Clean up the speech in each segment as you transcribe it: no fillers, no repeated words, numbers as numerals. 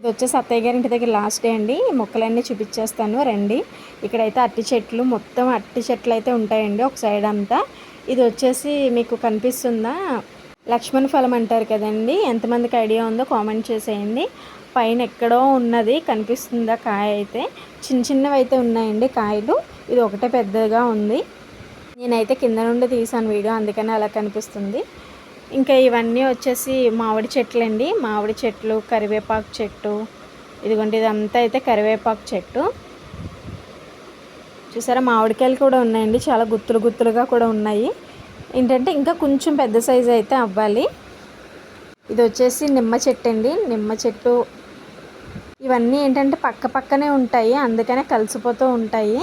ఇది వచ్చేసి అత్తయ్య గారి ఇంటి దగ్గర లాస్ట్ డే అండి. ఈ మొక్కలన్నీ చూపించేస్తాను రండి. ఇక్కడైతే అరటి చెట్లు, మొత్తం అరటి చెట్లు అయితే ఉంటాయండి ఒక సైడ్ అంతా. ఇది వచ్చేసి మీకు కనిపిస్తుందా, లక్ష్మణ ఫలం అంటారు కదండి. ఎంతమందికి ఐడియా ఉందో కామెంట్ చేసేయండి. పైన ఎక్కడో ఉన్నది కనిపిస్తుందా కాయ అయితే. చిన్న చిన్నవి అయితే ఉన్నాయండి కాయలు. ఇది ఒకటే పెద్దగా ఉంది. నేనైతే కింద నుండి తీసాను వీడియో, అందుకని అలా కనిపిస్తుంది. ఇంకా ఇవన్నీ వచ్చేసి మామిడి చెట్లు అండి. మామిడి చెట్లు, కరివేపాకు చెట్టు. ఇదిగోండి ఇదంతా అయితే కరివేపాకు చెట్టు. చూసారా మామిడికాయలు కూడా ఉన్నాయండి. చాలా గుత్తులు గుత్తులుగా కూడా ఉన్నాయి. ఏంటంటే ఇంకా కొంచెం పెద్ద సైజు అయితే అవ్వాలి. ఇది వచ్చేసి నిమ్మ చెట్టు అండి. నిమ్మ చెట్టు ఇవన్నీ ఏంటంటే పక్క పక్కనే ఉంటాయి, అందుకనే కలిసిపోతూ ఉంటాయి.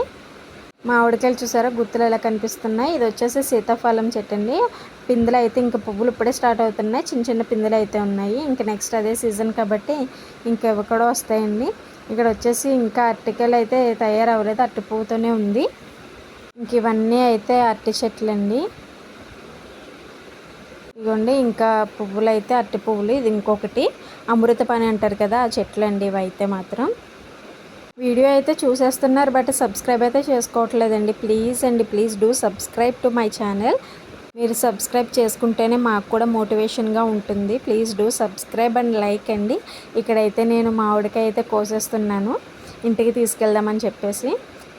మామిడికాయలు చూసారా గుత్తులు ఎలా కనిపిస్తున్నాయి. ఇది వచ్చేసి సీతాఫలం చెట్టు అండి. పిందెలు అయితే ఇంకా పువ్వులు ఇప్పుడే స్టార్ట్ అవుతున్నాయి. చిన్న చిన్న పిందెలు అయితే ఉన్నాయి. ఇంకా నెక్స్ట్ అదే సీజన్ కాబట్టి ఇంకా ఇవి కూడా వస్తాయండి. ఇక్కడ వచ్చేసి ఇంకా అరటికాయలు అయితే తయారవ్వలేదు, అరటి పువ్వుతోనే ఉంది. ఇంక ఇవన్నీ అయితే అరటి చెట్లు అండి. ఇదిగోండి ఇంకా పువ్వులు అయితే అరటి పువ్వులు. ఇది ఇంకొకటి అమృతపాణి అంటారు కదా, ఆ చెట్లు అండి ఇవైతే మాత్రం. వీడియో అయితే చూసేస్తున్నారు బట్ సబ్స్క్రైబ్ అయితే చేసుకోవట్లేదండి. ప్లీజ్ అండి, please do subscribe to my channel. మీరు సబ్స్క్రైబ్ చేసుకుంటేనే మాకు కూడా మోటివేషన్గా ఉంటుంది. Please do subscribe and like అండి. ఇక్కడైతే నేను మామిడికాయ అయితే కోసేస్తున్నాను ఇంటికి తీసుకెళ్దామని చెప్పేసి.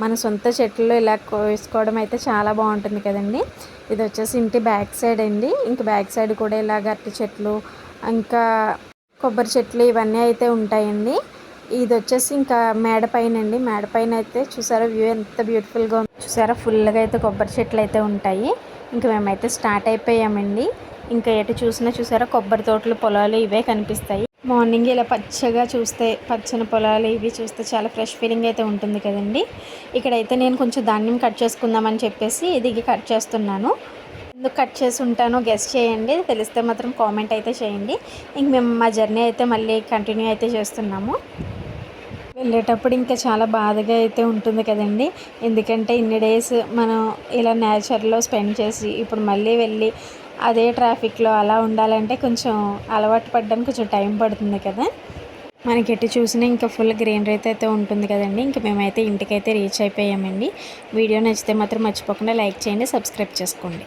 మన సొంత చెట్లు ఇలా కోసుకోవడం అయితే చాలా బాగుంటుంది కదండి. ఇది వచ్చేసి ఇంటి బ్యాక్ సైడ్ అండి. ఇంక బ్యాక్ సైడ్ కూడా ఇలాగ అరటి చెట్లు, ఇంకా కొబ్బరి చెట్లు ఇవన్నీ అయితే ఉంటాయండి. ఇది వచ్చేసి ఇంకా మేడ పైన అండి. మేడ పైన అయితే చూసారా వ్యూ ఎంత బ్యూటిఫుల్గా ఉంది. చూసారా ఫుల్గా అయితే కొబ్బరి చెట్లు అయితే ఉంటాయి. ఇంకా మేమైతే స్టార్ట్ అయిపోయామండి. ఇంకా ఎటు చూసినా చూసారా కొబ్బరి తోటలు, పొలాలు ఇవే కనిపిస్తాయి. మార్నింగ్ ఇలా పచ్చగా చూస్తే, పచ్చని పొలాలు ఇవి చూస్తే చాలా ఫ్రెష్ ఫీలింగ్ అయితే ఉంటుంది కదండి. ఇక్కడైతే నేను కొంచెం ధాన్యం కట్ చేసుకుందామని చెప్పేసి దిగి కట్ చేస్తున్నాను. ఎందుకు కట్ చేసి ఉంటానో గెస్ చేయండి, తెలిస్తే మాత్రం కామెంట్ అయితే చేయండి. ఇంక మేము మా జర్నీ అయితే మళ్ళీ కంటిన్యూ అయితే చేస్తున్నాము. వెళ్ళేటప్పుడు ఇంకా చాలా బాధగా అయితే ఉంటుంది కదండి. ఎందుకంటే ఇన్ని డేస్ మనం ఇలా నేచర్లో స్పెండ్ చేసి ఇప్పుడు మళ్ళీ వెళ్ళి అదే ట్రాఫిక్లో అలా ఉండాలంటే కొంచెం అలవాటు పడడానికి కొంచెం టైం పడుతుంది కదా. మనకి ఎటు చూసినా ఇంకా ఫుల్ గ్రీనరీ అయితే ఉంటుంది కదండి. ఇంక మేమైతే ఇంటికైతే రీచ్ అయిపోయామండి. వీడియో నచ్చితే మాత్రం మర్చిపోకుండా లైక్ చేయండి, సబ్స్క్రైబ్ చేసుకోండి.